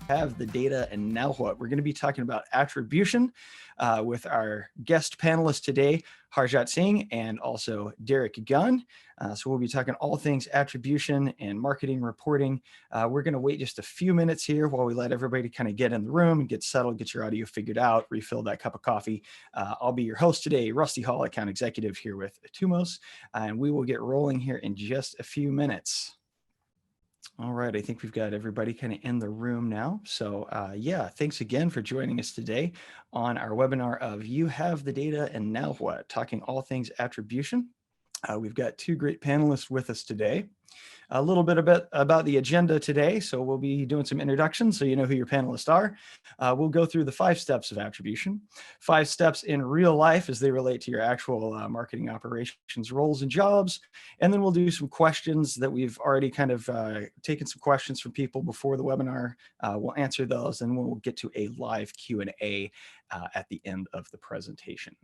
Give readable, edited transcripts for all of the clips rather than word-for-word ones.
Have the data, and now what? We're going to be talking about attribution with our guest panelists today, Harjot Singh and also Derek Gunn. So we'll be talking all things attribution and marketing reporting. We're going to wait just a few minutes here while we let everybody kind of get in the room and get settled, get your audio figured out, refill that cup of coffee. I'll be your host today, Rusty Hall, account executive here with Etumos, and we will get rolling here in just a few minutes. All right, I think we've got everybody kind of in the room now. So yeah, thanks again for joining us today on our webinar of You Have the Data and Now What, talking all things attribution. We've got two great panelists with us today. A little bit about the agenda today. So we'll be doing some introductions so you know who your panelists are. We'll go through the 5 steps of attribution, 5 steps in real life as they relate to your actual marketing operations roles and jobs. And then we'll do some questions that we've already kind of taken some questions from people before the webinar. We'll answer those and we'll get to a live Q&A at the end of the presentation.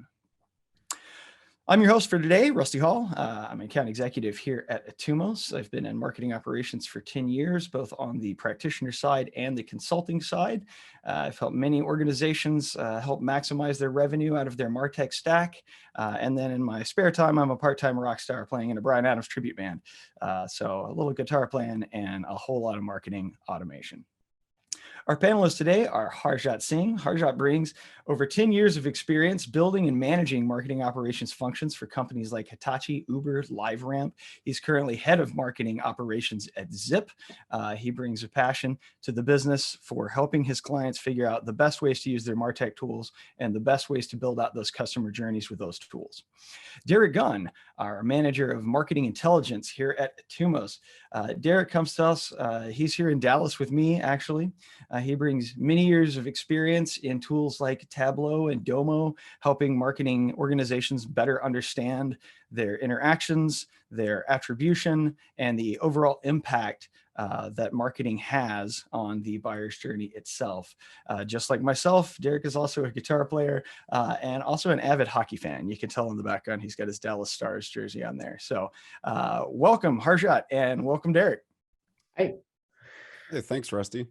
I'm your host for today, Rusty Hall. I'm an account executive here at Etumos. I've been in marketing operations for 10 years, both on the practitioner side and the consulting side. I've helped many organizations help maximize their revenue out of their MarTech stack. And then in my spare time, I'm a part-time rock star playing in a Bryan Adams tribute band. So a little guitar playing and a whole lot of marketing automation. Our panelists today are Harjot Singh. Harjot brings over 10 years of experience building and managing marketing operations functions for companies like Hitachi, Uber, LiveRamp. He's currently head of marketing operations at Zip. He brings a passion to the business for helping his clients figure out the best ways to use their MarTech tools and the best ways to build out those customer journeys with those tools. Derek Gunn, our manager of marketing intelligence here at Etumos. Derek comes to us. He's here in Dallas with me, actually. He brings many years of experience in tools like Tableau and Domo, helping marketing organizations better understand their interactions, their attribution, and the overall impact that marketing has on the buyer's journey itself. Just like myself, Derek is also a guitar player and also an avid hockey fan. You can tell in the background, he's got his Dallas Stars jersey on there. So welcome, Harjot, and welcome, Derek. Hey. Hey, thanks, Rusty.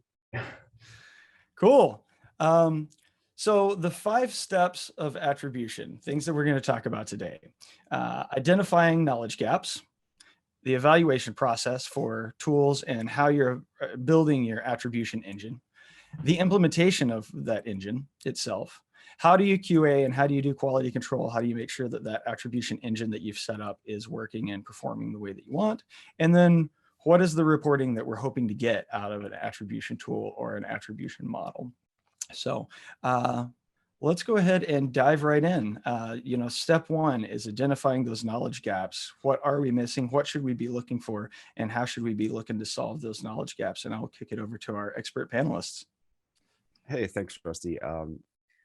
Cool. So the 5 steps of attribution, things that we're going to talk about today: identifying knowledge gaps, the evaluation process for tools and how you're building your attribution engine, the implementation of that engine itself. How do you QA and how do you do quality control? How do you make sure that that attribution engine that you've set up is working and performing the way that you want? And then what is the reporting that we're hoping to get out of an attribution tool or an attribution model? So let's go ahead and dive right in. Step 1 is identifying those knowledge gaps. What are we missing? What should we be looking for? And how should we be looking to solve those knowledge gaps? And I'll kick it over to our expert panelists. Hey, thanks, Rusty.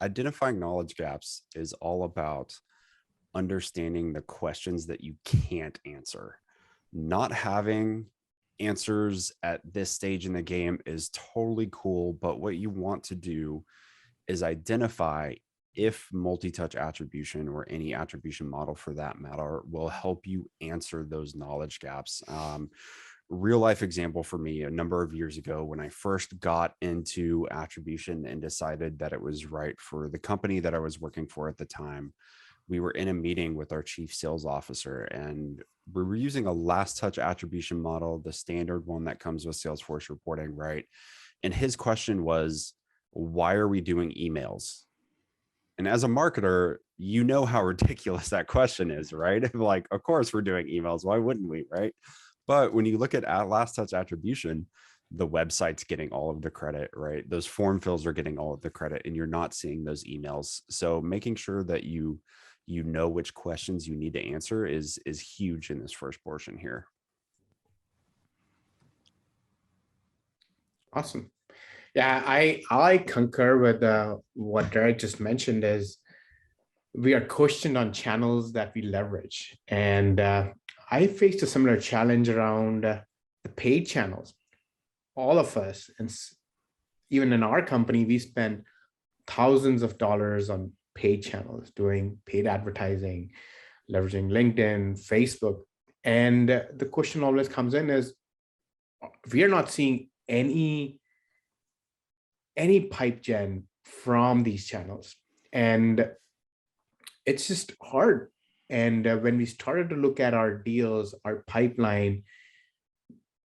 Identifying knowledge gaps is all about understanding the questions that you can't answer. Not having answers at this stage in the game is totally cool, but what you want to do is identify if multi-touch attribution or any attribution model for that matter will help you answer those knowledge gaps. Real life example for me, a number of years ago when I first got into attribution and decided that it was right for the company that I was working for at the time, we were in a meeting with our chief sales officer and we were using a last touch attribution model, the standard one that comes with Salesforce reporting, right? And his question was, why are we doing emails? And as a marketer, you know how ridiculous that question is, right? Like, of course we're doing emails. Why wouldn't we, right? But when you look at last touch attribution, the website's getting all of the credit, right? Those form fills are getting all of the credit and you're not seeing those emails. So making sure that you know which questions you need to answer is huge in this first portion here. Awesome. Yeah, I concur with what Derek just mentioned. Is we are questioned on channels that we leverage, and I faced a similar challenge around the paid channels. All of us, and even in our company, we spend thousands of dollars on paid channels, doing paid advertising, leveraging LinkedIn, Facebook. And the question always comes in is, we are not seeing any any pipe gen from these channels. And it's just hard. And when we started to look at our deals, our pipeline,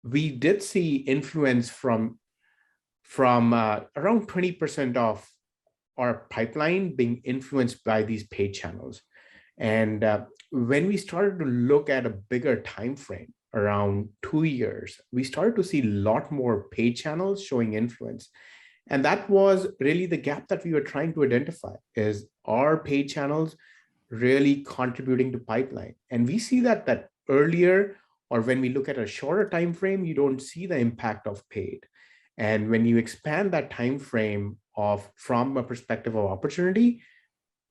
we did see influence from around 20% of our pipeline being influenced by these paid channels. And when we started to look at a bigger time frame, around 2 years, we started to see a lot more paid channels showing influence. And that was really the gap that we were trying to identify, is our paid channels really contributing to pipeline? And we see that earlier, or when we look at a shorter time frame, you don't see the impact of paid. And when you expand that time frame from a perspective of opportunity,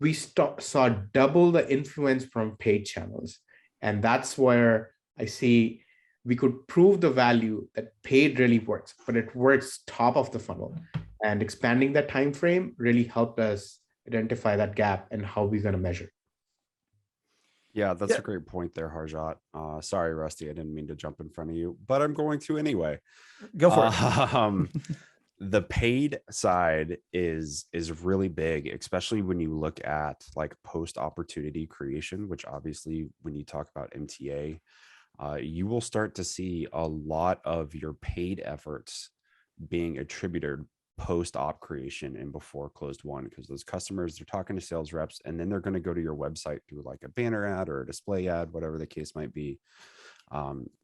we saw double the influence from paid channels. And that's where I see we could prove the value that paid really works, but it works top of the funnel. And expanding that time frame really helped us identify that gap and how we're going to measure. Yeah, that's a great point there, Harjot. Sorry, Rusty, I didn't mean to jump in front of you, but I'm going to anyway. Go for it. The paid side is really big, especially when you look at like post opportunity creation, which obviously when you talk about MTA, you will start to see a lot of your paid efforts being attributed post op creation and before closed won, because those customers, they're talking to sales reps and then they're going to go to your website through like a banner ad or a display ad, whatever the case might be.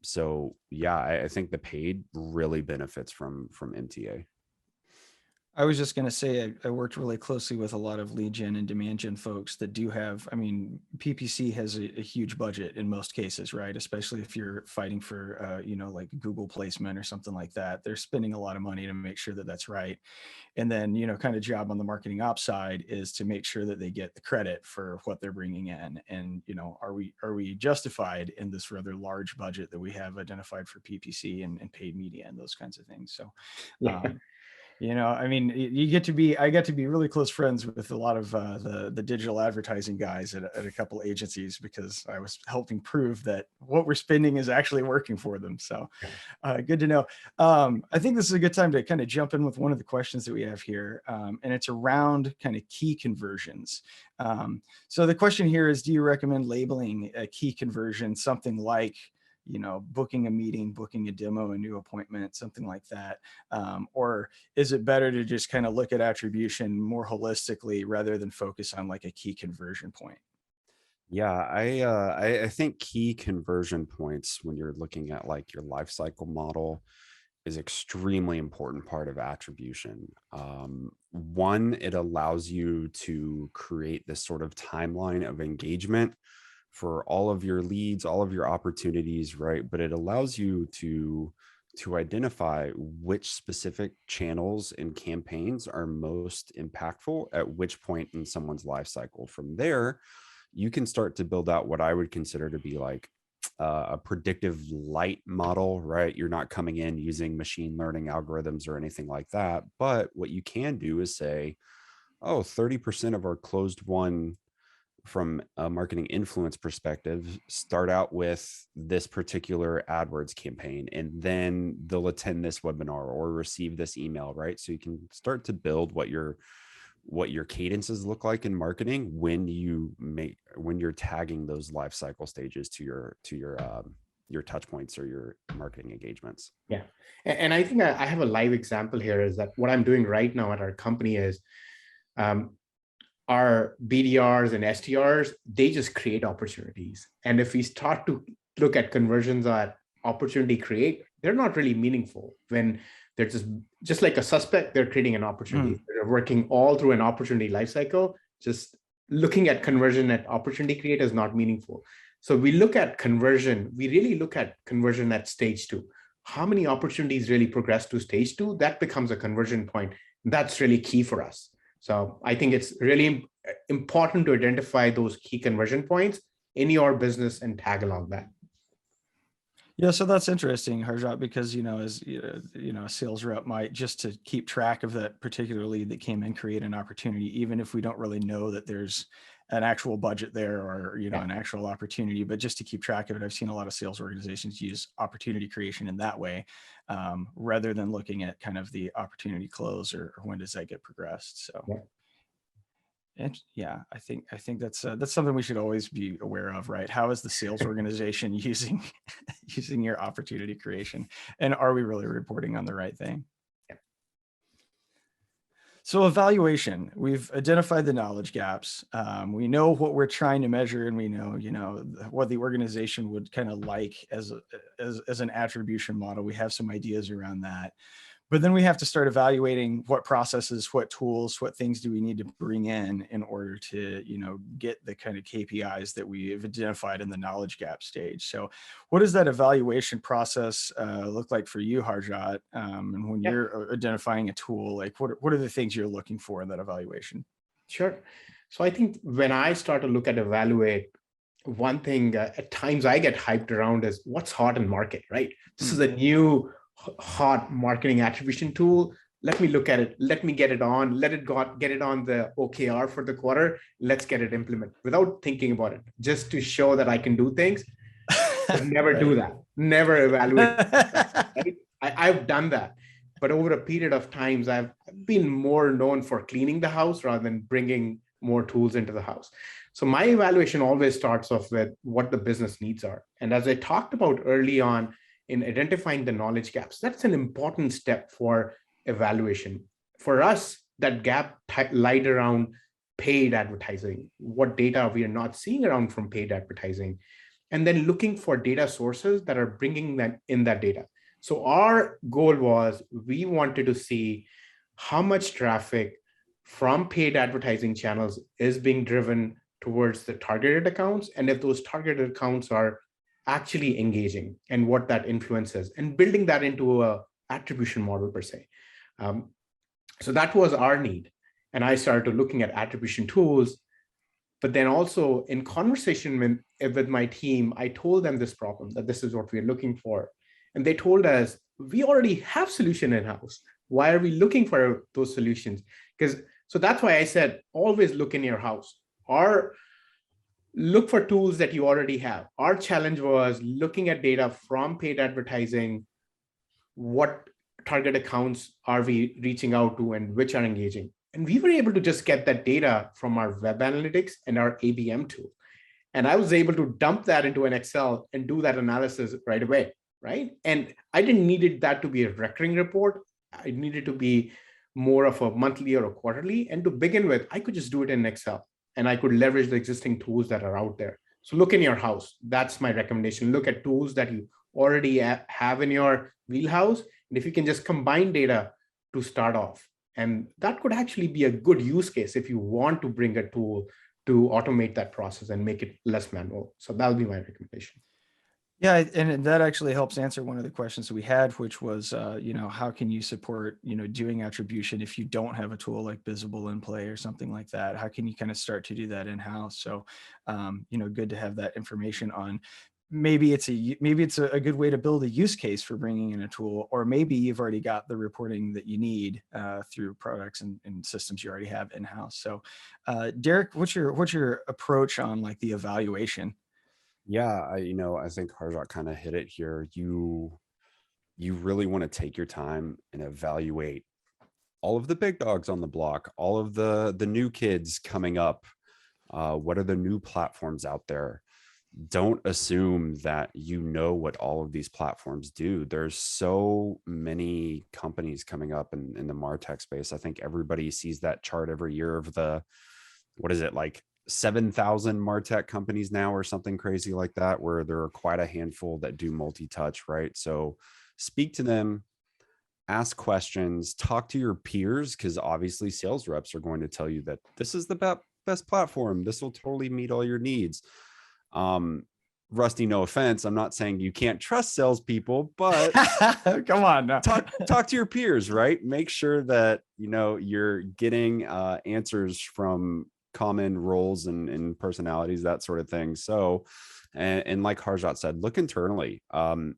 So yeah, I think the paid really benefits from MTA. I was just going to say, I worked really closely with a lot of lead gen and demand gen folks that do have, I mean, PPC has a huge budget in most cases, right? Especially if you're fighting for, like Google placement or something like that. They're spending a lot of money to make sure that that's right. And then, kind of job on the marketing ops side is to make sure that they get the credit for what they're bringing in. And, are we justified in this rather large budget that we have identified for PPC and paid media and those kinds of things? So, I mean, I get to be really close friends with a lot of the digital advertising guys at a couple agencies, because I was helping prove that what we're spending is actually working for them. So good to know. I think this is a good time to kind of jump in with one of the questions that we have here. And it's around kind of key conversions. So the question here is, do you recommend labeling a key conversion something like, booking a meeting, booking a demo, a new appointment, something like that? Or is it better to just kind of look at attribution more holistically rather than focus on like a key conversion point? Yeah, I think key conversion points when you're looking at like your life cycle model is extremely important part of attribution. One, it allows you to create this sort of timeline of engagement for all of your leads, all of your opportunities, right? But it allows you to identify which specific channels and campaigns are most impactful at which point in someone's life cycle. From there, you can start to build out what I would consider to be like a predictive light model, right? You're not coming in using machine learning algorithms or anything like that. But what you can do is say, oh, 30% of our closed won from a marketing influence perspective start out with this particular AdWords campaign, and then they'll attend this webinar or receive this email, right? So you can start to build what your cadences look like in marketing when you're tagging those life cycle stages to your touch points or your marketing engagements. Yeah. And I think I have a live example here, is that what I'm doing right now at our company is our BDRs and SDRs, they just create opportunities. And if we start to look at conversions that opportunity create, they're not really meaningful. When they're just like a suspect, they're creating an opportunity. They're working all through an opportunity lifecycle. Just looking at conversion at opportunity create is not meaningful. So we look at conversion, we really look at conversion at stage 2. How many opportunities really progress to stage 2? That becomes a conversion point. That's really key for us. So I think it's really important to identify those key conversion points in your business and tag along that. Yeah, so that's interesting, Harjot, because, as a sales rep might, just to keep track of that particular lead that came in, create an opportunity, even if we don't really know that there's an actual budget there or, an actual opportunity, but just to keep track of it. I've seen a lot of sales organizations use opportunity creation in that way, rather than looking at kind of the opportunity close or when does that get progressed. So. Yeah. And I think that's something we should always be aware of, right? How is the sales organization using your opportunity creation, and are we really reporting on the right thing? Yeah. So evaluation, we've identified the knowledge gaps. We know what we're trying to measure, and we know, what the organization would kind of like as an attribution model. We have some ideas around that. But then we have to start evaluating what processes, what tools, what things do we need to bring in order to, get the kind of KPIs that we've identified in the knowledge gap stage. So what does that evaluation process look like for you, Harjot? And when you're identifying a tool, like what are the things you're looking for in that evaluation? Sure. So I think when I start to look at evaluate, one thing at times I get hyped around is what's hot in market, right? This is a new hot marketing attribution tool. Let me look at it. Let me get it on. Get it on the OKR for the quarter. Let's get it implemented without thinking about it, just to show that I can do things. But never do that. Never evaluate. Right? I've done that. But over a period of times, I've been more known for cleaning the house rather than bringing more tools into the house. So my evaluation always starts off with what the business needs are. And as I talked about early on, in identifying the knowledge gaps, that's an important step for evaluation. For us, that gap lied around paid advertising, what data we are not seeing around from paid advertising, and then looking for data sources that are bringing that data. So our goal was we wanted to see how much traffic from paid advertising channels is being driven towards the targeted accounts, and if those targeted accounts are actually engaging and what that influences, and building that into a attribution model per se. So that was our need. And I started looking at attribution tools, but then also in conversation with my team, I told them this problem, that this is what we're looking for. And they told us, we already have solution in-house. Why are we looking for those solutions? So that's why I said, always look in your house. Look for tools that you already have. Our challenge was looking at data from paid advertising. What target accounts are we reaching out to and which are engaging? And we were able to just get that data from our web analytics and our ABM tool. And I was able to dump that into an Excel and do that analysis right away, right? And I didn't need that to be a recurring report. I needed to be more of a monthly or a quarterly. And to begin with, I could just do it in Excel. And I could leverage the existing tools that are out there. So look in your house. That's my recommendation. Look at tools that you already have in your wheelhouse. And if you can just combine data to start off, and that could actually be a good use case if you want to bring a tool to automate that process and make it less manual. So that'll be my recommendation. Yeah, and that actually helps answer one of the questions that we had, which was, how can you support, doing attribution if you don't have a tool like Visible in Play or something like that? How can you kind of start to do that in-house? So, good to have that information on. Maybe it's a good way to build a use case for bringing in a tool, or maybe you've already got the reporting that you need through products and systems you already have in-house. So, Derek, what's your approach on like the evaluation? Yeah, I think Harjot kind of hit it here. You really want to take your time and evaluate all of the big dogs on the block, all of the new kids coming up. What are the new platforms out there? Don't assume that you know what all of these platforms do. There's so many companies coming up in the MarTech space. I think everybody sees that chart every year of what is it, like 7,000 MarTech companies now or something crazy like that, where there are quite a handful that do multi-touch, right? So speak to them, ask questions, talk to your peers, because obviously sales reps are going to tell you that this is the best platform. This will totally meet all your needs. Rusty, no offense, I'm not saying you can't trust salespeople, but come on now. talk to your peers, right? Make sure that you're getting answers from common roles and personalities, that sort of thing. So, and like Harjot said, look internally.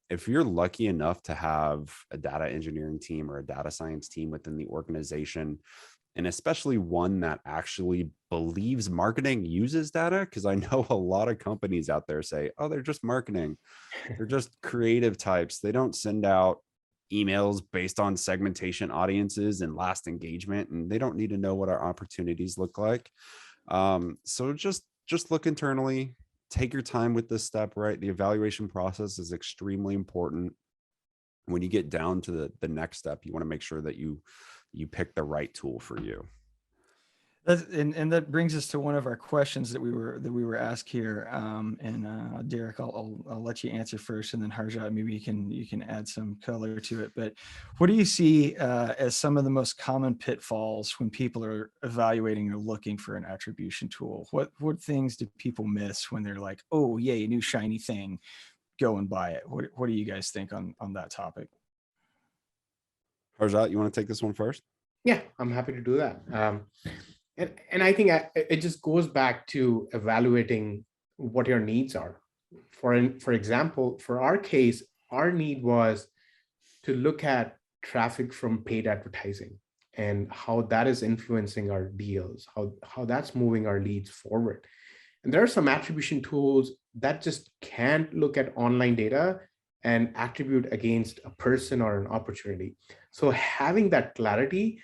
If you're lucky enough to have a data engineering team or a data science team within the organization, and especially one that actually believes marketing uses data. Because I know a lot of companies out there say, oh, they're just marketing. They're just creative types. They don't send out emails based on segmentation audiences and last engagement, and they don't need to know what our opportunities look like. So just look internally, take your time with this step, right? The evaluation process is extremely important. When you get down to the next step, you want to make sure that you pick the right tool for you. And that brings us to one of our questions that we were asked here. Derek, I'll let you answer first, and then Harjot, maybe you can add some color to it. But what do you see as some of the most common pitfalls when people are evaluating or looking for an attribution tool? What things do people miss when they're like, oh, yay, new shiny thing, go and buy it? What do you guys think on that topic? Harjot, you want to take this one first? Yeah, I'm happy to do that. And I think it just goes back to evaluating what your needs are. For example, for our case, our need was to look at traffic from paid advertising and how that is influencing our deals, how that's moving our leads forward. And there are some attribution tools that just can't look at online data and attribute against a person or an opportunity. So having that clarity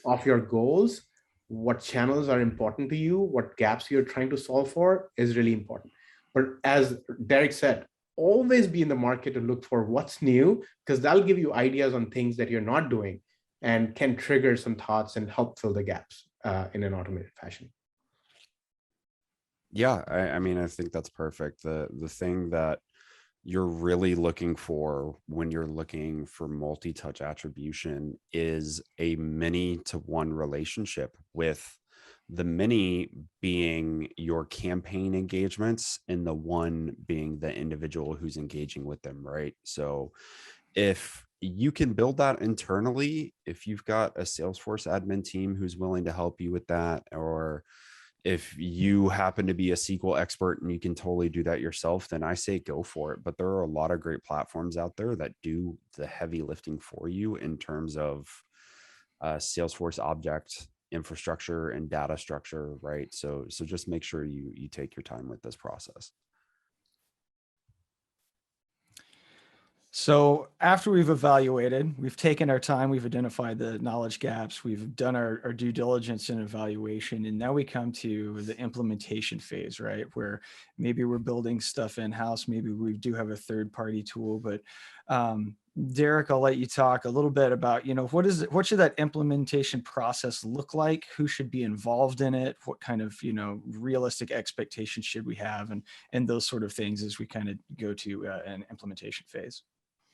of your goals, what channels are important to you, what gaps you're trying to solve for is really important. But as Derek said, always be in the market to look for what's new, because that'll give you ideas on things that you're not doing and can trigger some thoughts and help fill the gaps in an automated fashion. Yeah, I mean, I think that's perfect. The thing that you're really looking for when you're looking for multi-touch attribution is a many to one relationship, with the many being your campaign engagements and the one being the individual who's engaging with them, right? So if you can build that internally, if you've got a Salesforce admin team who's willing to help you with that, or if you happen to be a SQL expert and you can totally do that yourself, then I say go for it. But there are a lot of great platforms out there that do the heavy lifting for you in terms of Salesforce object infrastructure and data structure, right? So just make sure you take your time with this process. So after we've evaluated, we've taken our time, we've identified the knowledge gaps, we've done our due diligence and evaluation, and now we come to the implementation phase, right? Where maybe we're building stuff in-house, maybe we do have a third-party tool, but Derek, I'll let you talk a little bit about, what should that implementation process look like? Who should be involved in it? What kind of, realistic expectations should we have? And those sort of things as we kind of go to an implementation phase.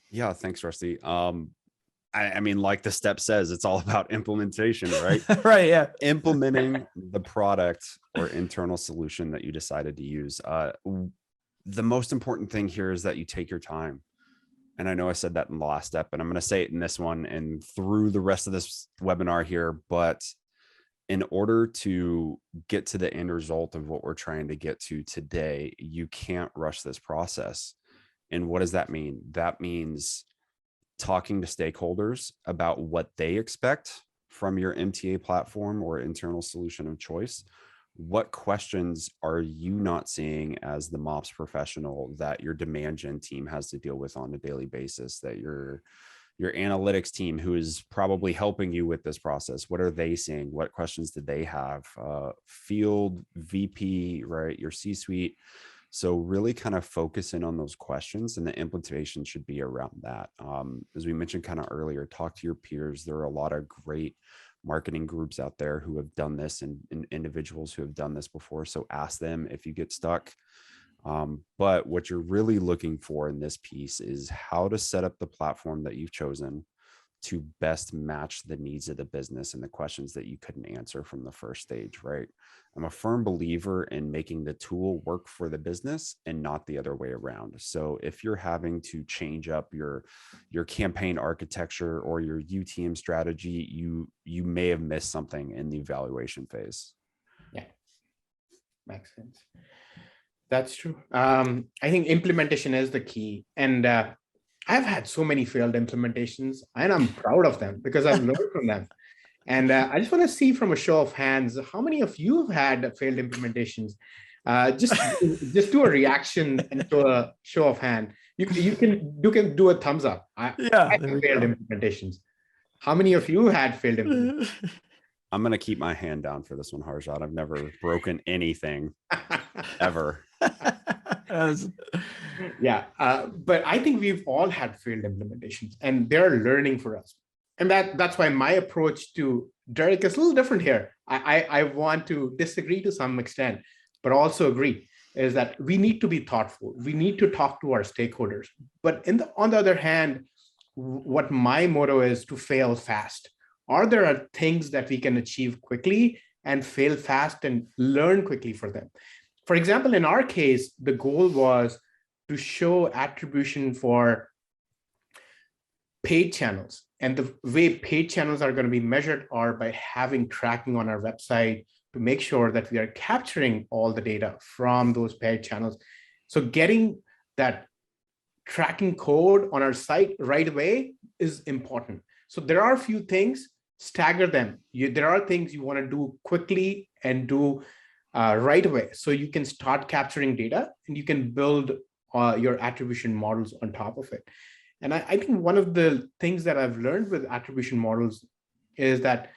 Yeah, thanks, Rusty. I mean, like the step says, it's all about implementation, right? Right, yeah. Implementing the product or internal solution that you decided to use. The most important thing here is that you take your time. And I know I said that in the last step, and I'm going to say it in this one and through the rest of this webinar here. But in order to get to the end result of what we're trying to get to today, you can't rush this process. And what does that mean? That means talking to stakeholders about what they expect from your MTA platform or internal solution of choice. What questions are you not seeing as the MOPS professional that your demand gen team has to deal with on a daily basis, that your analytics team who is probably helping you with this process, what are they seeing? What questions did they have? Field VP, right? Your C-suite. So really kind of focus in on those questions, and the implementation should be around that. As we mentioned kind of earlier, talk to your peers. There are a lot of great marketing groups out there who have done this, and individuals who have done this before. So ask them if you get stuck. But what you're really looking for in this piece is how to set up the platform that you've chosen to best match the needs of the business and the questions that you couldn't answer from the first stage, right? I'm a firm believer in making the tool work for the business and not the other way around. So if you're having to change up your campaign architecture or your UTM strategy, you may have missed something in the evaluation phase. Yeah, makes sense. That's true. I think implementation is the key. And I've had so many failed implementations, and I'm proud of them because I've learned from them. And I just want to see from a show of hands, how many of you have had failed implementations? Just do a reaction and do a show of hand. You can do a thumbs up. I Yeah, had failed implementations. How many of you had failed implementations? I'm going to keep my hand down for this one, Harjot. I've never broken anything ever. Yeah, but I think we've all had failed implementations, and they're learning for us. And that's why my approach to Derek is a little different here. I want to disagree to some extent, but also agree is that we need to be thoughtful. We need to talk to our stakeholders. But on the other hand, what my motto is to fail fast. Are there things that we can achieve quickly and fail fast and learn quickly for them? For example, in our case, the goal was to show attribution for paid channels. And the way paid channels are going to be measured are by having tracking on our website to make sure that we are capturing all the data from those paid channels. So getting that tracking code on our site right away is important. So there are a few things, stagger them. There are things you want to do quickly and do right away. So you can start capturing data and you can build your attribution models on top of it. And I think one of the things that I've learned with attribution models is that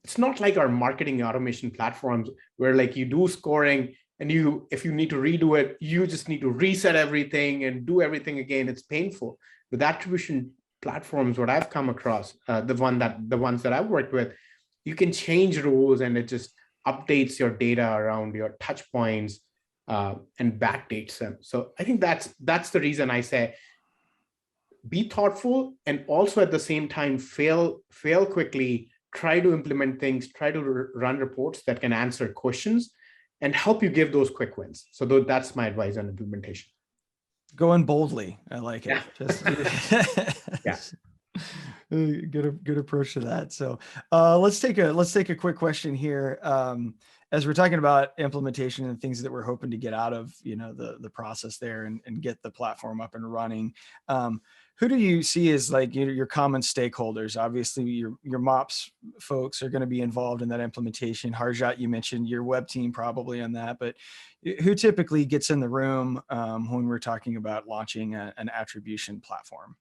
it's not like our marketing automation platforms where like you do scoring and if you need to redo it, you just need to reset everything and do everything again. It's painful. With attribution platforms, what I've come across, the ones that I've worked with, you can change rules and it just updates your data around your touch points and backdates them. So I think that's the reason I say be thoughtful and also at the same time fail quickly, try to implement things, try to run reports that can answer questions and help you give those quick wins. So that's my advice on implementation. Going boldly. I like it. Yeah. Good approach to that. So let's take a quick question here. As we're talking about implementation and things that we're hoping to get out of, the process there and get the platform up and running. Who do you see as like your common stakeholders? Obviously, your MOPS folks are going to be involved in that implementation. Harjot, you mentioned your web team probably on that, but who typically gets in the room when we're talking about launching an attribution platform?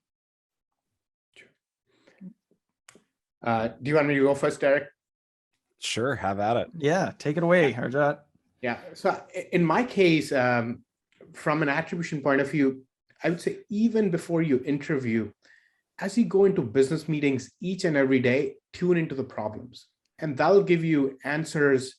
Do you want me to go first, Derek? Sure, have at it. Yeah, take it away, Harjot. Yeah, so in my case, from an attribution point of view, I would say even before you interview, as you go into business meetings each and every day, tune into the problems. And that'll give you answers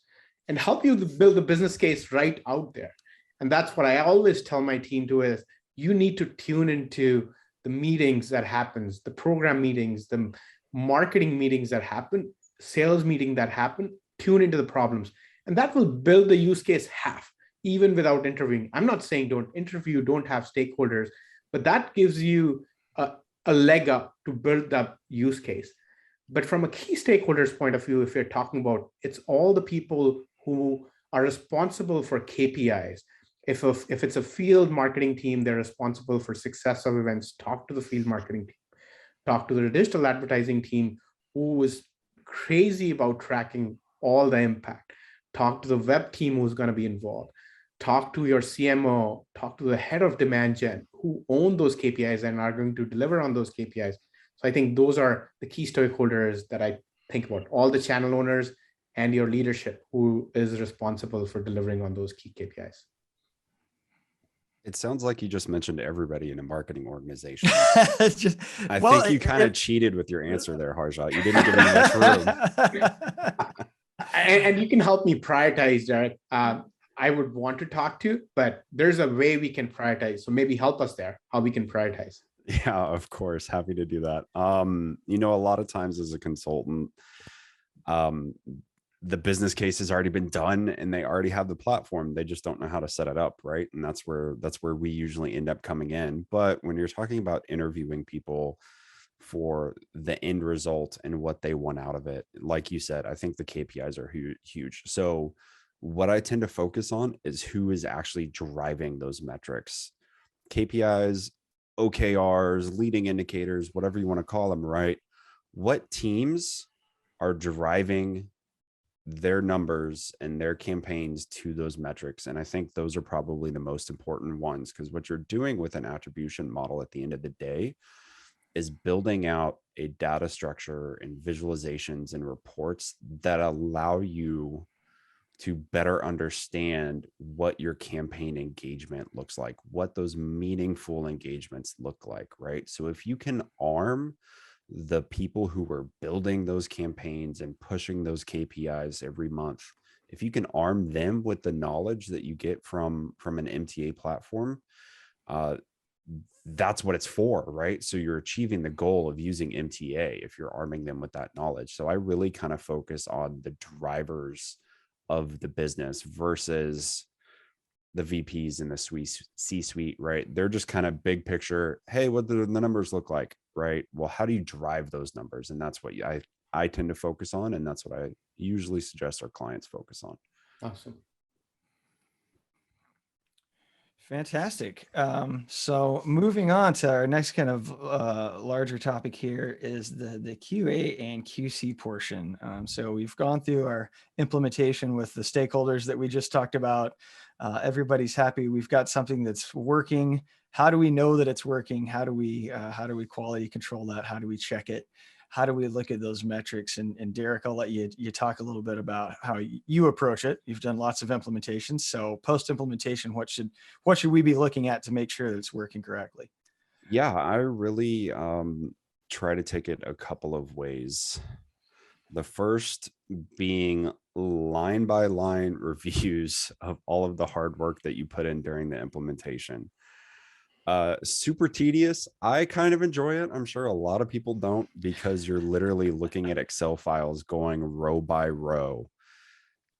and help you build the business case right out there. And that's what I always tell my team to is you need to tune into the meetings that happens, the program meetings, the marketing meetings that happen, sales meeting that happen, tune into the problems. And that will build the use case half, even without interviewing. I'm not saying don't interview, don't have stakeholders, but that gives you a leg up to build that use case. But from a key stakeholders point of view, if you're talking about, it's all the people who are responsible for KPIs. If it's a field marketing team, they're responsible for success of events, talk to the field marketing team, talk to the digital advertising team who is crazy about tracking all the impact, talk to the web team who's going to be involved, talk to your CMO, talk to the head of demand gen who own those KPIs and are going to deliver on those KPIs. So I think those are the key stakeholders that I think about, all the channel owners and your leadership who is responsible for delivering on those key KPIs. It sounds like you just mentioned everybody in a marketing organization. I think you kind of cheated with your answer there, Harjot. You didn't give me much room. And you can help me prioritize, Derek. I would want to talk to, but there's a way we can prioritize. So maybe help us there, how we can prioritize. Yeah, of course. Happy to do that. A lot of times as a consultant, the business case has already been done and they already have the platform. They just don't know how to set it up, right? And that's where we usually end up coming in. But when you're talking about interviewing people for the end result and what they want out of it, like you said, I think the KPIs are huge. So what I tend to focus on is who is actually driving those metrics, KPIs, OKRs, leading indicators, whatever you want to call them, right? What teams are driving their numbers and their campaigns to those metrics. And I think those are probably the most important ones, because what you're doing with an attribution model at the end of the day is building out a data structure and visualizations and reports that allow you to better understand what your campaign engagement looks like, what those meaningful engagements look like, right? So if you can arm the people who are building those campaigns and pushing those KPIs every month, if you can arm them with the knowledge that you get from an MTA platform, that's what it's for, right? So you're achieving the goal of using MTA if you're arming them with that knowledge. So I really kind of focus on the drivers of the business versus the VPs in the C-suite, right? They're just kind of big picture. Hey, what do the numbers look like, right? Well, how do you drive those numbers? And that's what I tend to focus on. And that's what I usually suggest our clients focus on. Awesome. Fantastic. So moving on to our next kind of larger topic here is the QA and QC portion. So we've gone through our implementation with the stakeholders that we just talked about. Everybody's happy. We've got something that's working. How do we know that it's working? How do we quality control that? How do we check it? How do we look at those metrics? And Derek, I'll let you talk a little bit about how you approach it. You've done lots of implementations. So post-implementation, what should we be looking at to make sure that it's working correctly? Yeah, I really try to take it a couple of ways. The first being line by line reviews of all of the hard work that you put in during the implementation. Super tedious. I kind of enjoy it. I'm sure a lot of people don't, because you're literally looking at Excel files going row by row,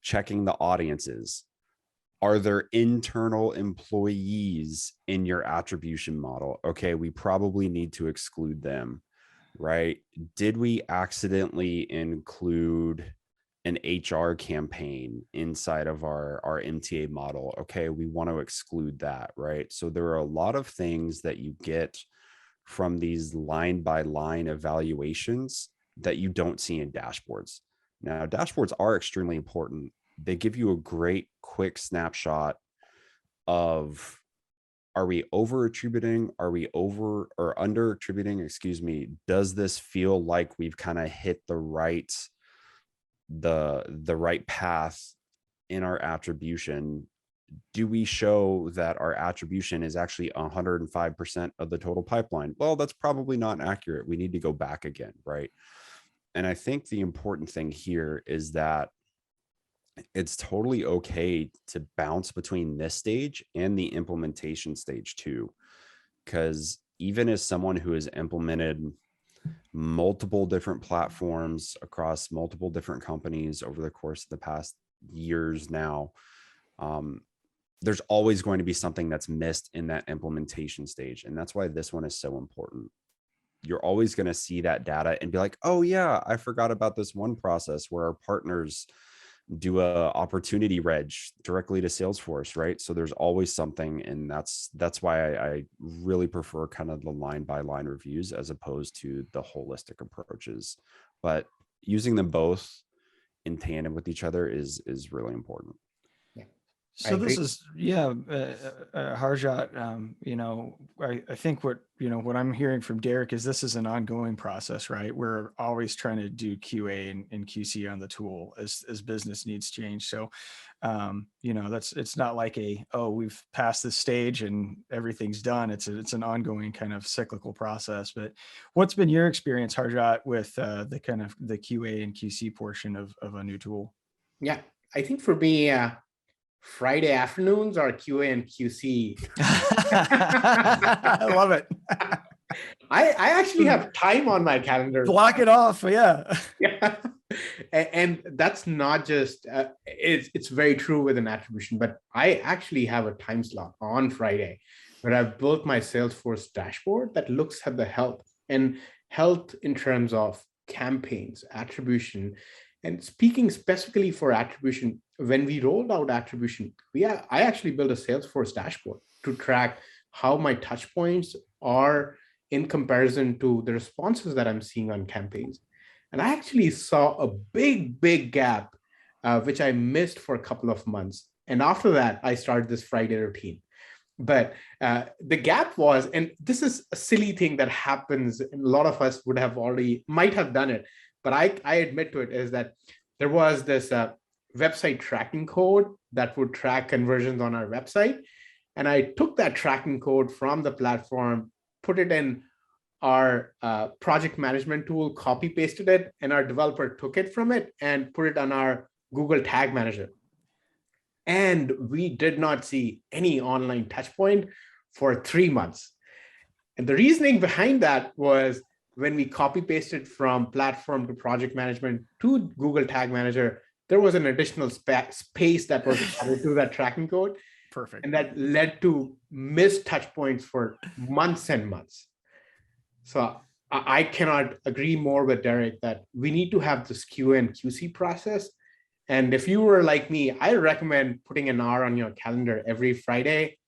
checking the audiences. Are there internal employees in your attribution model? Okay, we probably need to exclude them, right? Did we accidentally include an HR campaign inside of our MTA model? Okay, we want to exclude that, right? So there are a lot of things that you get from these line by line evaluations that you don't see in dashboards. Now, dashboards are extremely important. They give you a great quick snapshot of, are we over attributing? Are we over or under attributing? Excuse me. Does this feel like we've kind of hit the right path in our attribution? Do we show that our attribution is actually 105% of the total pipeline? Well, that's probably not accurate. We need to go back again, right? And I think the important thing here is that it's totally okay to bounce between this stage and the implementation stage too, because even as someone who has implemented multiple different platforms across multiple different companies over the course of the past years now, there's always going to be something that's missed in that implementation stage. And that's why this one is so important. You're always going to see that data and be like, oh yeah, I forgot about this one process where our partners do a opportunity reg directly to Salesforce, right? So there's always something, and that's why I really prefer kind of the line by line reviews as opposed to the holistic approaches. But using them both in tandem with each other is really important. So this is, Harjot, I think what I'm hearing from Derek is this is an ongoing process, right? We're always trying to do QA and QC on the tool as business needs change. So, it's not like we've passed this stage and everything's done. It's an ongoing kind of cyclical process. But what's been your experience, Harjot, with the kind of the QA and QC portion of a new tool? Yeah, I think for me, Friday afternoons are QA and QC. I love it. I actually have time on my calendar. Block it off. Yeah. Yeah. And that's not just, it's very true with an attribution, but I actually have a time slot on Friday where I've built my Salesforce dashboard that looks at the health in terms of campaigns, attribution. And speaking specifically for attribution, when we rolled out attribution, I actually built a Salesforce dashboard to track how my touch points are in comparison to the responses that I'm seeing on campaigns. And I actually saw a big gap, which I missed for a couple of months. And after that, I started this Friday routine. But the gap was, and this is a silly thing that happens, and a lot of us might have done it, but I admit to it, is that there was this website tracking code that would track conversions on our website. And I took that tracking code from the platform, put it in our project management tool, copy pasted it, and our developer took it from it and put it on our Google Tag Manager. And we did not see any online touch point for 3 months. And the reasoning behind that was, when we copy pasted from platform to project management to Google Tag Manager, there was an additional space that was added to that tracking code. Perfect. And that led to missed touch points for months and months. So I cannot agree more with Derek that we need to have this QA and QC process. And if you were like me, I recommend putting an hour on your calendar every Friday.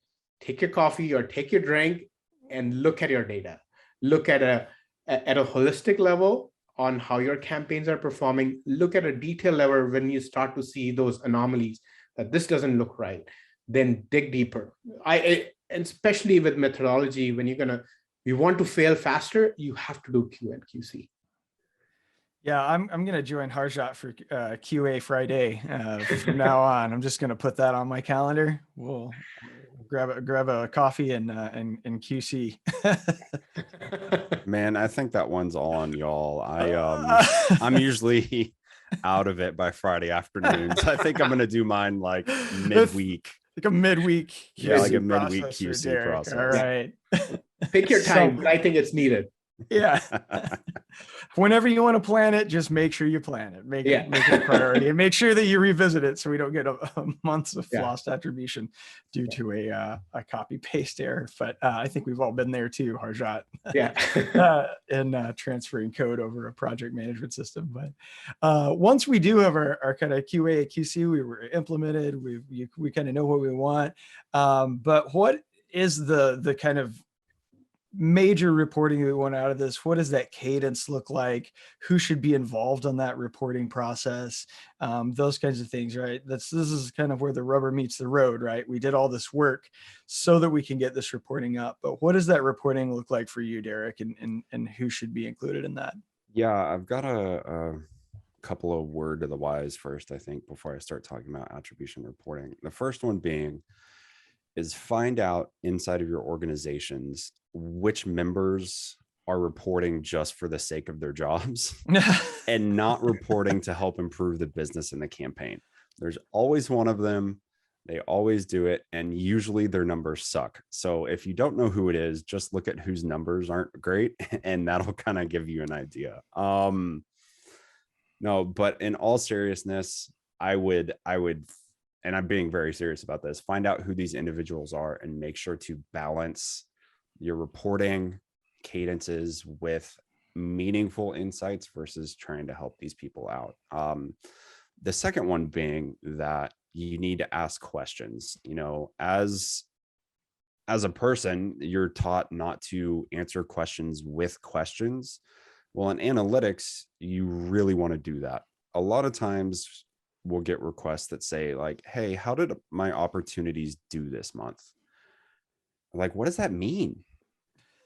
Take your coffee or take your drink and look at your data. Look at a holistic level on how your campaigns are performing. Look at a detail level when you start to see those anomalies, that this doesn't look right. Then dig deeper. And especially with methodology, when you want to fail faster, you have to do Q and QC. Yeah, I'm gonna join Harjot for QA Friday from now on. I'm just gonna put that on my calendar. We'll grab a coffee and QC. Man, I think that one's all on y'all. I'm usually out of it by Friday afternoons. I think I'm gonna do mine like midweek. Like a midweek QC yeah, like a midweek process for QC Derek. process. All right. Pick your time, but I think it's needed. Yeah. Whenever you want to plan it, just make sure you plan it. Make it a priority, and make sure that you revisit it so we don't get a months of lost attribution due to a copy paste error. But I think we've all been there too, Harjot. In transferring code over a project management system. But once we do have our kind of QA QC, we were implemented. We kind of know what we want. But what is the kind of major reporting we want out of this? What does that cadence look like? Who should be involved on that reporting process? Those kinds of things, right? This is kind of where the rubber meets the road, right? We did all this work so that we can get this reporting up. But what does that reporting look like for you, Derek, and who should be included in that? Yeah, I've got a couple of word to the wise first, I think, before I start talking about attribution reporting. The first one being is find out inside of your organizations which members are reporting just for the sake of their jobs and not reporting to help improve the business and the campaign. There's always one of them. They always do it. And usually their numbers suck. So if you don't know who it is, just look at whose numbers aren't great, and that'll kind of give you an idea. No, but in all seriousness, I would, and I'm being very serious about this, find out who these individuals are and make sure to balance your reporting cadences with meaningful insights versus trying to help these people out. The second one being that you need to ask questions. You know, as a person, you're taught not to answer questions with questions. Well, in analytics, you really want to do that. A lot of times we'll get requests that say like, hey, how did my opportunities do this month? Like, what does that mean?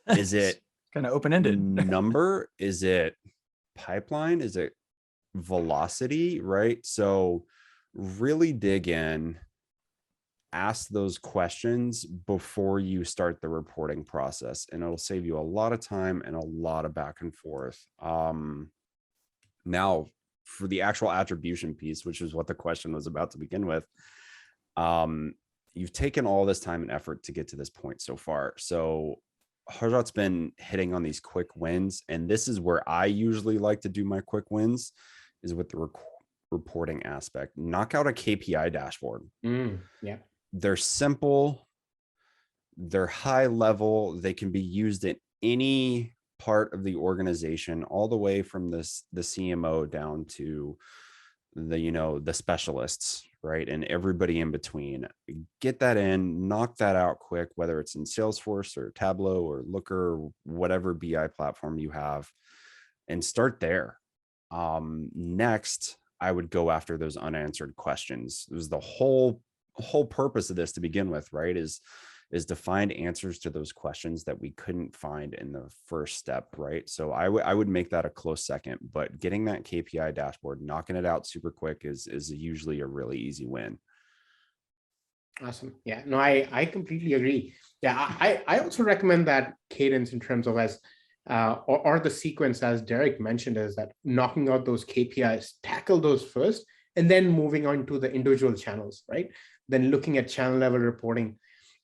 Is it kind of open-ended number? Is it pipeline? Is it velocity? Right? So really dig in, ask those questions before you start the reporting process, and it'll save you a lot of time and a lot of back and forth. Now, for the actual attribution piece, which is what the question was about to begin with, you've taken all this time and effort to get to this point so far. So Harjot's been hitting on these quick wins, and this is where I usually like to do my quick wins, is with the reporting aspect. Knock out a KPI dashboard. They're simple, they're high level, they can be used in any part of the organization, all the way from the CMO down to the specialists, right? And everybody in between. Get that in, knock that out quick, whether it's in Salesforce or Tableau or Looker or whatever BI platform you have, and start there. Next, I would go after those unanswered questions. It was the whole purpose of this to begin with, right? Is to find answers to those questions that we couldn't find in the first step, right? So I would make that a close second, but getting that KPI dashboard, knocking it out super quick is usually a really easy win. Awesome. Yeah, no, I completely agree. Yeah, I also recommend that cadence in terms of as or the sequence, as Derek mentioned, is that knocking out those KPIs, tackle those first, and then moving on to the individual channels, right? Then looking at channel level reporting.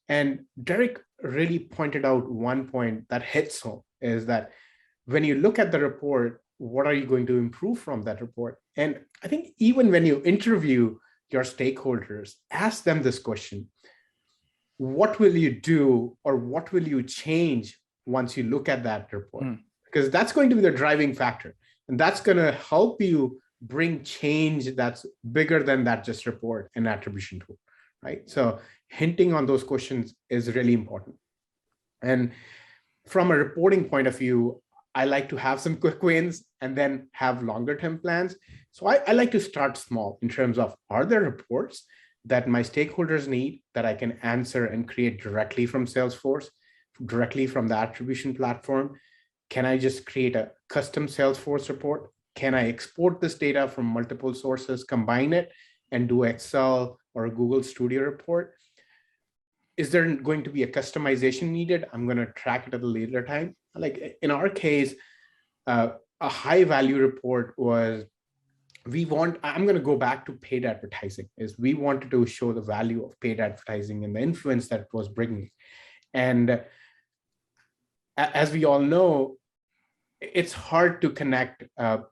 And Derek really pointed out one point that hits home is that when you look at the report, what are you going to improve from that report? And I think even when you interview your stakeholders, ask them this question: what will you do or what will you change once you look at that report? Because that's going to be the driving factor. And that's going to help you bring change that's bigger than that just report and attribution tool, right? So hinting on those questions is really important. And from a reporting point of view, I like to have some quick wins and then have longer term plans. So I like to start small in terms of, are there reports that my stakeholders need that I can answer and create directly from Salesforce, directly from the attribution platform? Can I just create a custom Salesforce report? Can I export this data from multiple sources, combine it, and do Excel or a Google Studio report? Is there going to be a customization needed? I'm going to track it at a later time. Like in our case, a high value report was, I'm going to go back to paid advertising, is we wanted to show the value of paid advertising and the influence that it was bringing. And as we all know, it's hard to connect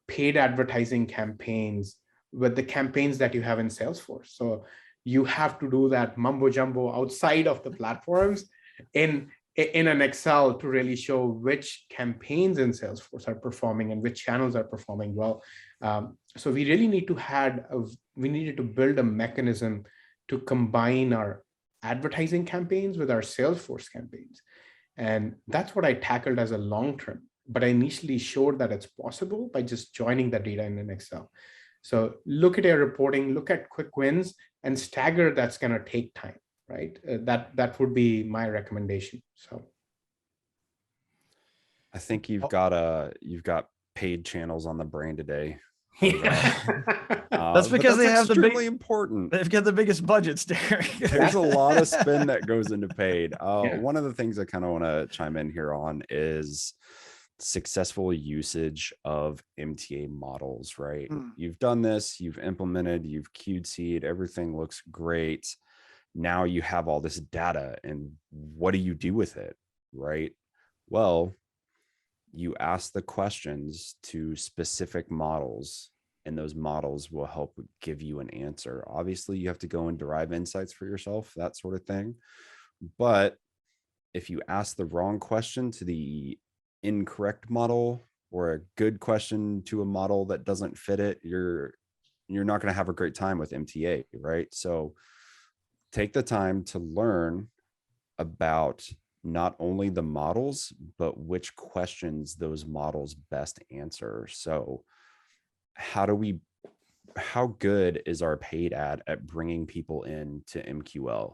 paid advertising campaigns with the campaigns that you have in Salesforce. So you have to do that mumbo jumbo outside of the platforms in an Excel to really show which campaigns in Salesforce are performing and which channels are performing well. So we really need to we needed to build a mechanism to combine our advertising campaigns with our Salesforce campaigns. And that's what I tackled as a long term. But I initially showed that it's possible by just joining the data in an Excel. So look at your reporting, look at quick wins, and stagger that's going to take time, right? That would be my recommendation. So I think you've got paid channels on the brain today. That's because they have important. They've got the biggest budgets, Derek. There's a lot of spend that goes into paid. One of the things I kind of want to chime in here on is successful usage of MTA models, right? You've done this, you've implemented, you've QC'd, everything looks great. Now you have all this data, and what do you do with it, right? Well, you ask the questions to specific models, and those models will help give you an answer. Obviously, you have to go and derive insights for yourself, that sort of thing. But if you ask the wrong question to the incorrect model, or a good question to a model that doesn't fit it, you're not going to have a great time with MTA, right? So take the time to learn about not only the models, but which questions those models best answer. So how good is our paid ad at bringing people in to MQL?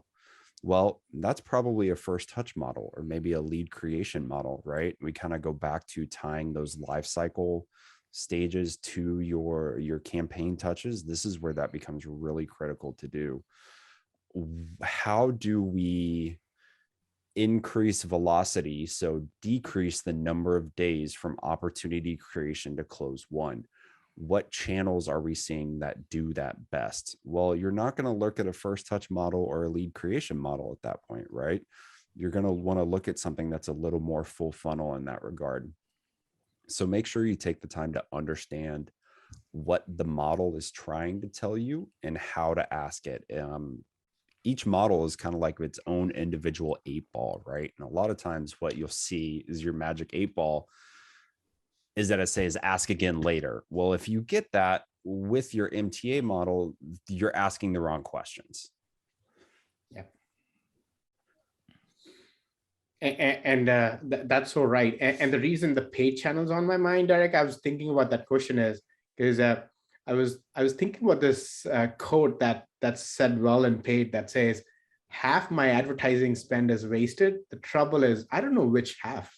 Well, that's probably a first touch model, or maybe a lead creation model, right? We kind of go back to tying those life cycle stages to your campaign touches. This is where that becomes really critical to do. How do we increase velocity, so decrease the number of days from opportunity creation to close one? What channels are we seeing that do that best? Well, you're not going to look at a first touch model or a lead creation model at that point, right? You're going to want to look at something that's a little more full funnel in that regard. So make sure you take the time to understand what the model is trying to tell you and how to ask it. Each model is kind of like its own individual 8-ball, right? And a lot of times what you'll see is your magic 8-ball is that it says ask again later. Well, if you get that with your MTA model, you're asking the wrong questions. Yeah. And that's so right. And the reason the paid channels on my mind, Derek, I was thinking about that question is, Because I was thinking about this quote that's said well and paid that says, half my advertising spend is wasted. The trouble is I don't know which half.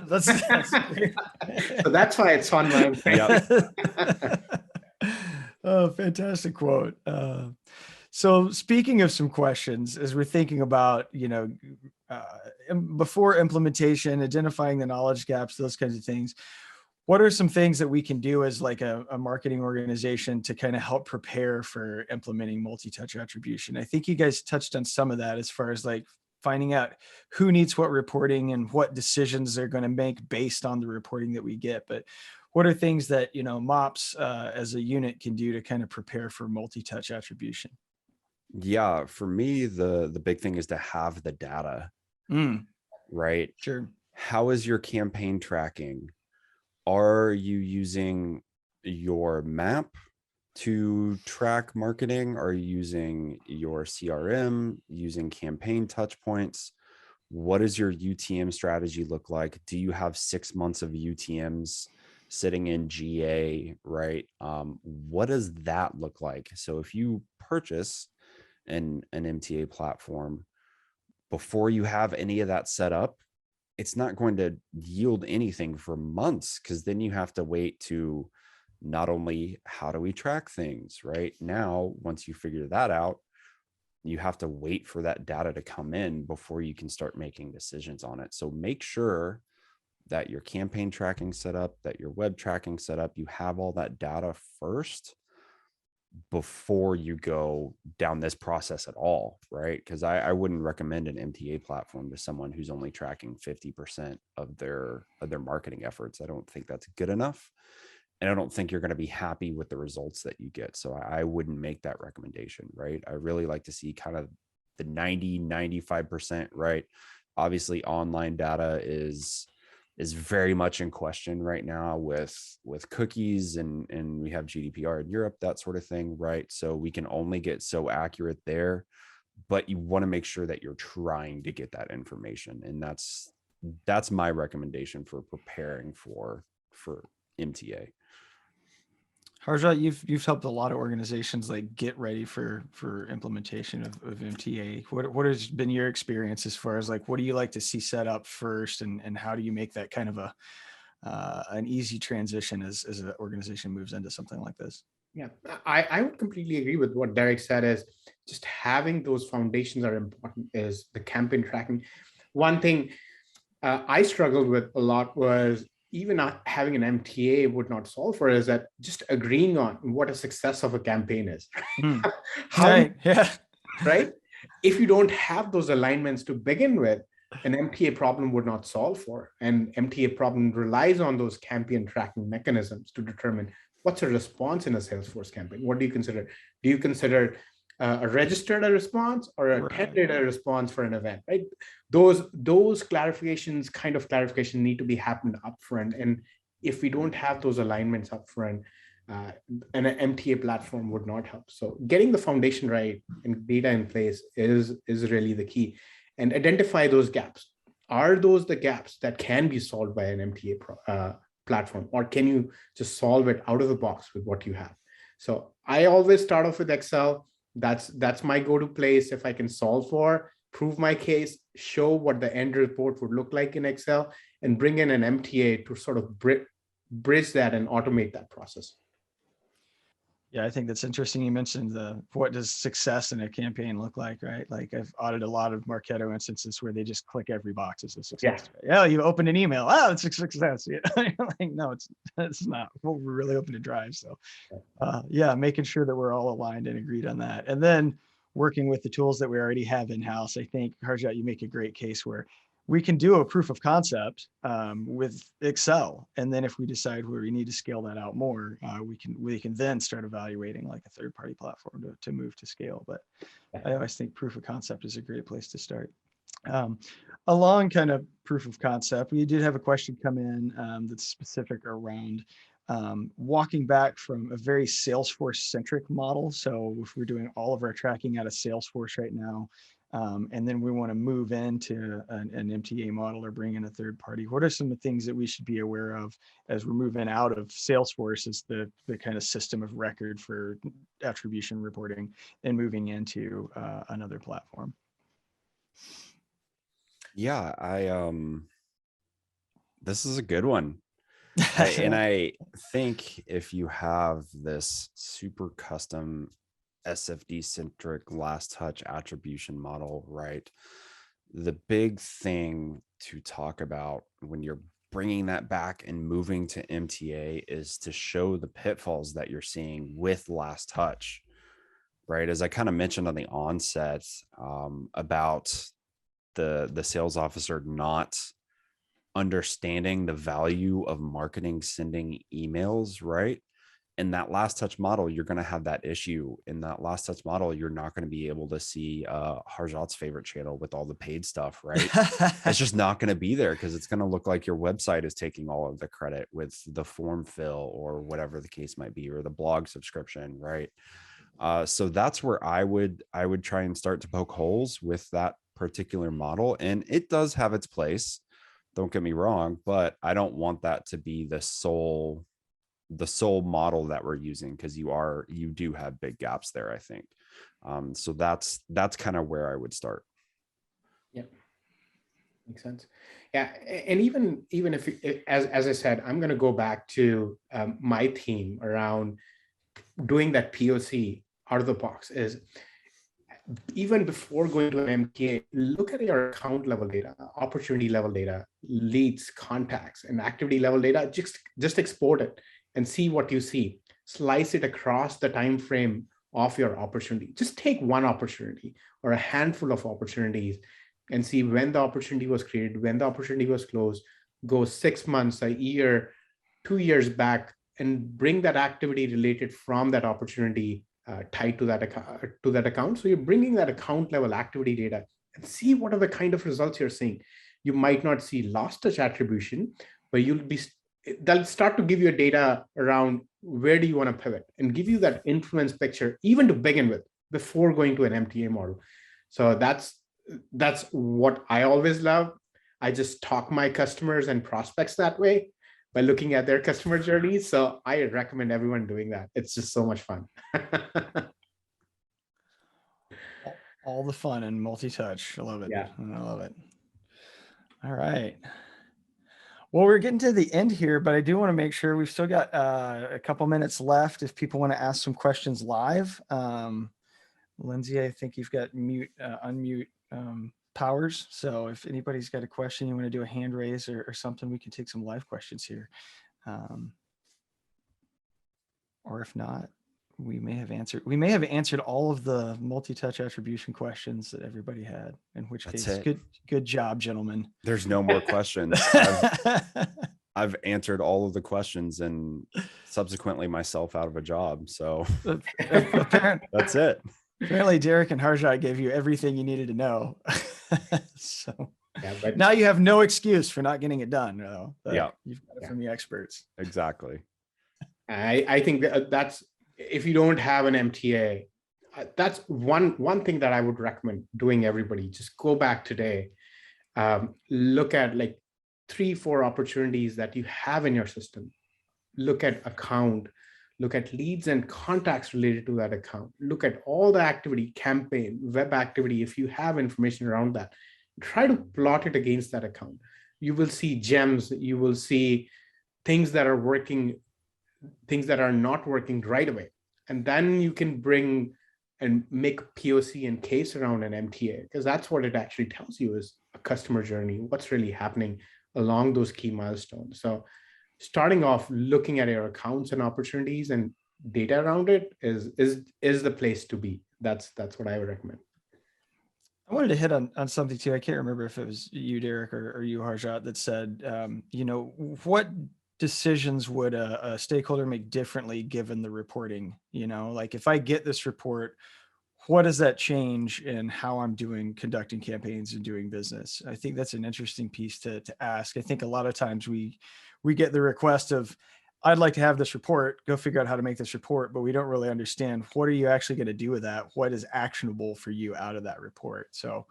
That's great. So that's why it's on my Yep. Oh, fantastic quote. So speaking of some questions, as we're thinking about, before implementation, identifying the knowledge gaps, those kinds of things, what are some things that we can do as like a marketing organization to kind of help prepare for implementing multi-touch attribution? I think you guys touched on some of that as far as like finding out who needs what reporting and what decisions they're going to make based on the reporting that we get. But what are things that, MOPS as a unit can do to kind of prepare for multi-touch attribution? Yeah, for me, the big thing is to have the data, right? Sure. How is your campaign tracking? Are you using your map to track marketing? Are you using your CRM, using campaign touch points? What does your UTM strategy look like? Do you have 6 months of UTMs sitting in GA, right? What does that look like? So if you purchase an MTA platform, before you have any of that set up, it's not going to yield anything for months, because then you have to wait to not only how do we track things right now, once you figure that out, you have to wait for that data to come in before you can start making decisions on it. So make sure that your campaign tracking set up, that your web tracking set up, you have all that data first before you go down this process at all, right? Because I wouldn't recommend an MTA platform to someone who's only tracking 50% of their marketing efforts. I don't think that's good enough. And I don't think you're going to be happy with the results that you get. So I wouldn't make that recommendation, right? I really like to see kind of the 90-95%, right? Obviously, online data is very much in question right now with cookies, and we have GDPR in Europe, that sort of thing, right? So we can only get so accurate there, but you want to make sure that you're trying to get that information. And that's my recommendation for preparing for MTA. Harjot, you've helped a lot of organizations like get ready for implementation of MTA. What has been your experience as far as like, what do you like to see set up first, and how do you make that kind of an easy transition as an organization moves into something like this? Yeah, I would completely agree with what Derek said. Is just having those foundations are important. Is the campaign tracking. One thing I struggled with a lot was even not having an MTA would not solve for, is that just agreeing on what a success of a campaign is. Right. Yeah. Right. If you don't have those alignments to begin with, an MTA problem would not solve for. And MTA problem relies on those campaign tracking mechanisms to determine what's a response in a Salesforce campaign. What do you consider? Do you consider a registered a response or a tended a response for an event, right? Those clarifications need to be happened upfront. And if we don't have those alignments upfront, an MTA platform would not help. So getting the foundation right and data in place is really the key. And identify those gaps. Are those the gaps that can be solved by an MTA platform, or can you just solve it out of the box with what you have? So I always start off with Excel. That's my go-to place. If I can solve for, prove my case, show what the end report would look like in Excel, and bring in an MTA to sort of bridge that and automate that process. Yeah, I think that's interesting. You mentioned what does success in a campaign look like, right? Like I've audited a lot of Marketo instances where they just click every box as a success. Yeah, you opened an email. Oh, it's a success. Yeah. Like, no, it's not what we're really hoping to drive. So yeah, making sure that we're all aligned and agreed on that. And then working with the tools that we already have in-house. I think, Harjot, you make a great case where we can do a proof of concept with Excel, and then if we decide where we need to scale that out more, we can then start evaluating like a third-party platform to move to scale. But I always think proof of concept is a great place to start. Along kind of proof of concept, we did have a question come in that's specific around walking back from a very Salesforce-centric model. So if we're doing all of our tracking out of Salesforce right now, and then we want to move into an MTA model or bring in a third party. What are some of the things that we should be aware of as we're moving out of Salesforce as the kind of system of record for attribution reporting and moving into another platform? Yeah, this is a good one. And I think if you have this super custom SFD centric last touch attribution model, right? The big thing to talk about when you're bringing that back and moving to MTA is to show the pitfalls that you're seeing with last touch, right? As I kind of mentioned on the onset about the sales officer not understanding the value of marketing sending emails, right? In that last touch model, you're going to have that issue. In that last touch model, you're not going to be able to see Harjot's favorite channel with all the paid stuff, right? It's just not going to be there because it's going to look like your website is taking all of the credit with the form fill or whatever the case might be, or the blog subscription, right? So that's where I would try and start to poke holes with that particular model. And it does have its place, don't get me wrong, but I don't want that to be the sole model that we're using, because you do have big gaps there, I think. So that's kind of where I would start. Yeah, makes sense. Yeah, and even if as I said, I'm going to go back to my theme around doing that POC out of the box is, even before going to an MTA, look at your account level data, opportunity level data, leads, contacts, and activity level data. Just export it and see what you see. Slice it across the time frame of your opportunity. Just take one opportunity or a handful of opportunities and see when the opportunity was created, when the opportunity was closed. Go 6 months, a year, 2 years back, and bring that activity related from that opportunity tied to that account. So you're bringing that account level activity data and see what are the kind of results you're seeing. You might not see last touch attribution, but they'll start to give you data around where do you want to pivot and give you that influence picture, even to begin with, before going to an MTA model. So that's what I always love. I just talk my customers and prospects that way by looking at their customer journeys. So I recommend everyone doing that. It's just so much fun. All the fun and multi-touch. I love it. Yeah. I love it. All right. Well, we're getting to the end here, but I do want to make sure we've still got a couple minutes left if people want to ask some questions live. Lindsay, I think you've got unmute powers. So if anybody's got a question, you want to do a hand raise or something, we can take some live questions here. Or if not, we may have answered all of the multi-touch attribution questions that everybody had, in which case, good job, gentlemen. There's no more questions. I've answered all of the questions and subsequently myself out of a job. So that's it. Apparently Derek and Harjot gave you everything you needed to know. So yeah, but now you have no excuse for not getting it done. No, yeah, you've got it from the experts. Exactly. I think that's, if you don't have an MTA, that's one thing that I would recommend doing. Everybody, just go back today, look at like 3-4 opportunities that you have in your system. Look at account, look at leads and contacts related to that account. Look at all the activity, campaign, web activity. If you have information around that, try to plot it against that account. You will see gems. You will see things that are working, things that are not working right away. And then you can bring and make POC and case around an MTA, because that's what it actually tells you is a customer journey, what's really happening along those key milestones. So starting off looking at your accounts and opportunities and data around it is the place to be. That's what I would recommend. I wanted to hit on something too. I can't remember if it was you, Derek, or you, Harjot, that said, what decisions would a stakeholder make differently given the reporting? Like if I get this report, what does that change in how I'm conducting campaigns and doing business? I think that's an interesting piece to ask. I think a lot of times we get the request of, I'd like to have this report, go figure out how to make this report, but we don't really understand what are you actually going to do with that? What is actionable for you out of that report? So,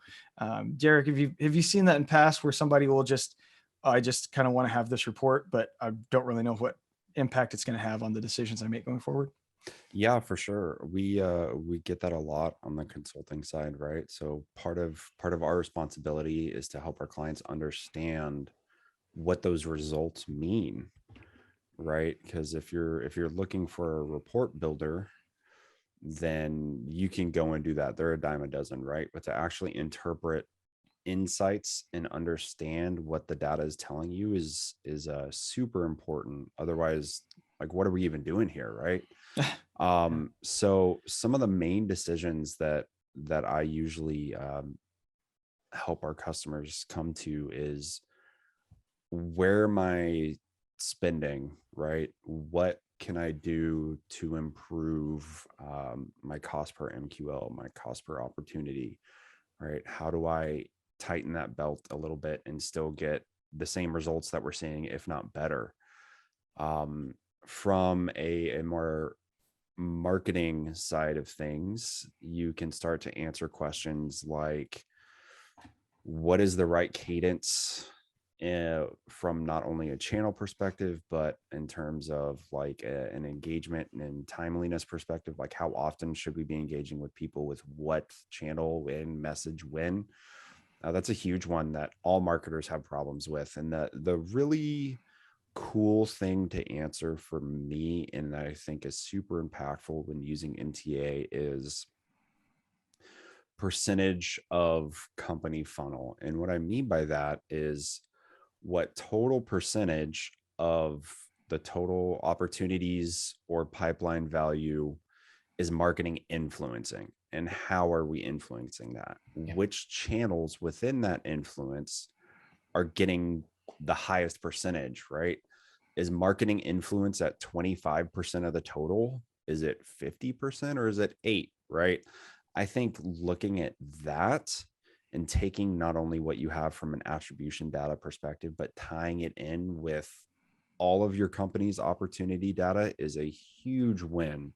Derek, have you seen that in past where somebody will just, I just kind of want to have this report, but I don't really know what impact it's going to have on the decisions I make going forward? Yeah, for sure. We get that a lot on the consulting side, right? So part of our responsibility is to help our clients understand what those results mean, right? Because if you're looking for a report builder, then you can go and do that. They're a dime a dozen, right? But to actually interpret insights and understand what the data is telling you is super important. Otherwise, like, what are we even doing here, right? So some of the main decisions that I usually help our customers come to is, where am I spending, right? What can I do to improve my cost per MQL, my cost per opportunity, right? How do I tighten that belt a little bit and still get the same results that we're seeing, if not better? From a more marketing side of things, you can start to answer questions like, what is the right cadence from not only a channel perspective, but in terms of like an engagement and timeliness perspective, like how often should we be engaging with people with what channel and message when? That's a huge one that all marketers have problems with. And the really cool thing to answer for me, and that I think is super impactful when using MTA, is percentage of company funnel. And what I mean by that is, what total percentage of the total opportunities or pipeline value is marketing influencing, and how are we influencing that? Yeah. Which channels within that influence are getting the highest percentage, right? Is marketing influence at 25% of the total? Is it 50% or is it 8%, right? I think looking at that and taking not only what you have from an attribution data perspective, but tying it in with all of your company's opportunity data is a huge win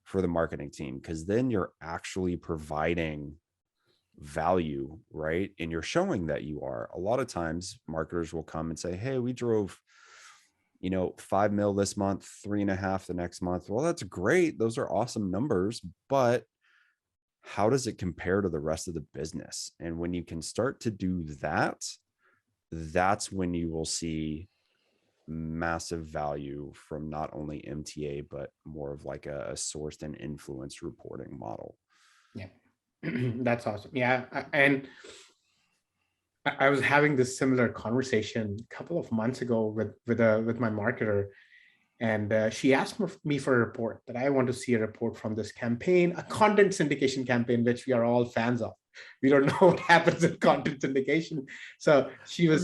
for the marketing team, because then you're actually providing value, right? And you're showing that you are. A lot of times marketers will come and say, hey, we drove 5 mil this month, 3.5 the next month. Well, that's great. Those are awesome numbers, but how does it compare to the rest of the business? And when you can start to do that, that's when you will see massive value from not only MTA, but more of like a sourced and influenced reporting model. Yeah, that's awesome. Yeah. And I was having this similar conversation a couple of months ago with my marketer. And she asked me for a report, that I want to see a report from this campaign, a content syndication campaign, which we are all fans of. We don't know what happens in content syndication. So she was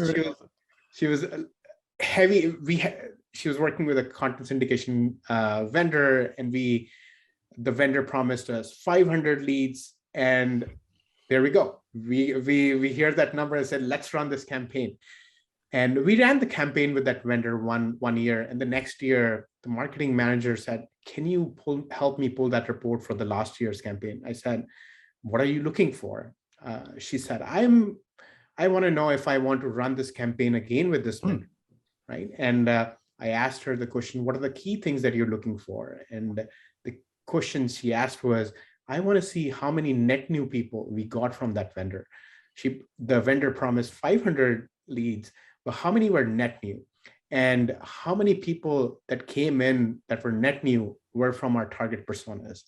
heavy. She was working with a content syndication vendor, and the vendor promised us 500 leads. And there we go. We hear that number and said, let's run this campaign. And we ran the campaign with that vendor one year. And the next year, the marketing manager said, can you help me pull that report for the last year's campaign? I said, what are you looking for? She said, I want to know if I want to run this campaign again with this vendor, right? And I asked her the question, what are the key things that you're looking for? And the question she asked was, I want to see how many net new people we got from that vendor. The vendor promised 500 leads, but how many were net new? And how many people that came in that were net new were from our target personas?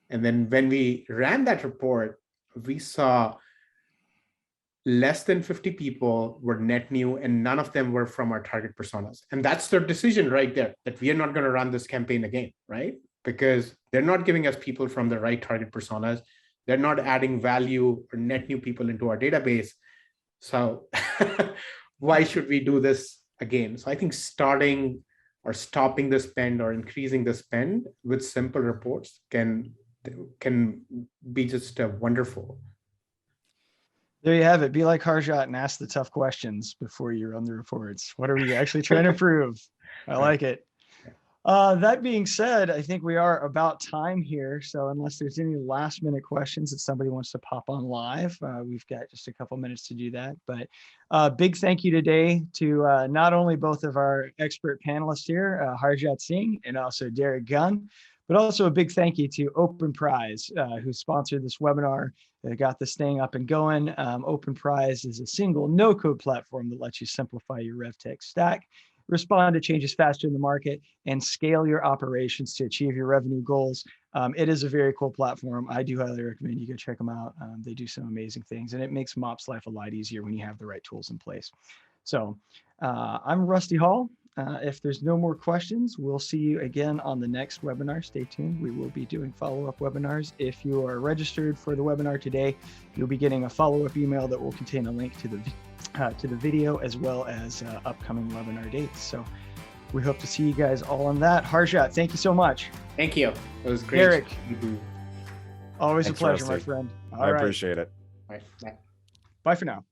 And then when we ran that report, we saw less than 50 people were net new, and none of them were from our target personas. And that's their decision right there, that we are not going to run this campaign again, right? Because they're not giving us people from the right target personas. They're not adding value or net new people into our database. So why should we do this again? So I think starting or stopping the spend or increasing the spend with simple reports can be just wonderful. There you have it. Be like Harjot and ask the tough questions before you run the reports. What are we actually trying to prove? I like it. That being said, I think we are about time here. So unless there's any last minute questions that somebody wants to pop on live, we've got just a couple minutes to do that. But big thank you today to not only both of our expert panelists here, Harjot Singh and also Derek Gunn, but also a big thank you to Open Prize, who sponsored this webinar. They got this thing up and going. Open Prize is a single no-code platform that lets you simplify your RevTech stack, respond to changes faster in the market, and scale your operations to achieve your revenue goals. It is a very cool platform. I do highly recommend you go check them out. They do some amazing things, and it makes MOPS life a lot easier when you have the right tools in place. So I'm Rusty Hall. If there's no more questions, we'll see you again on the next webinar. Stay tuned. We will be doing follow-up webinars. If you are registered for the webinar today, you'll be getting a follow-up email that will contain a link to the video as well as upcoming webinar dates. So we hope to see you guys all on that. Harjot, thank you so much. Thank you. It was great. Derek, always Thanks, a pleasure, Rusty. my friend. All I right. appreciate it. Bye. Bye. Bye for now.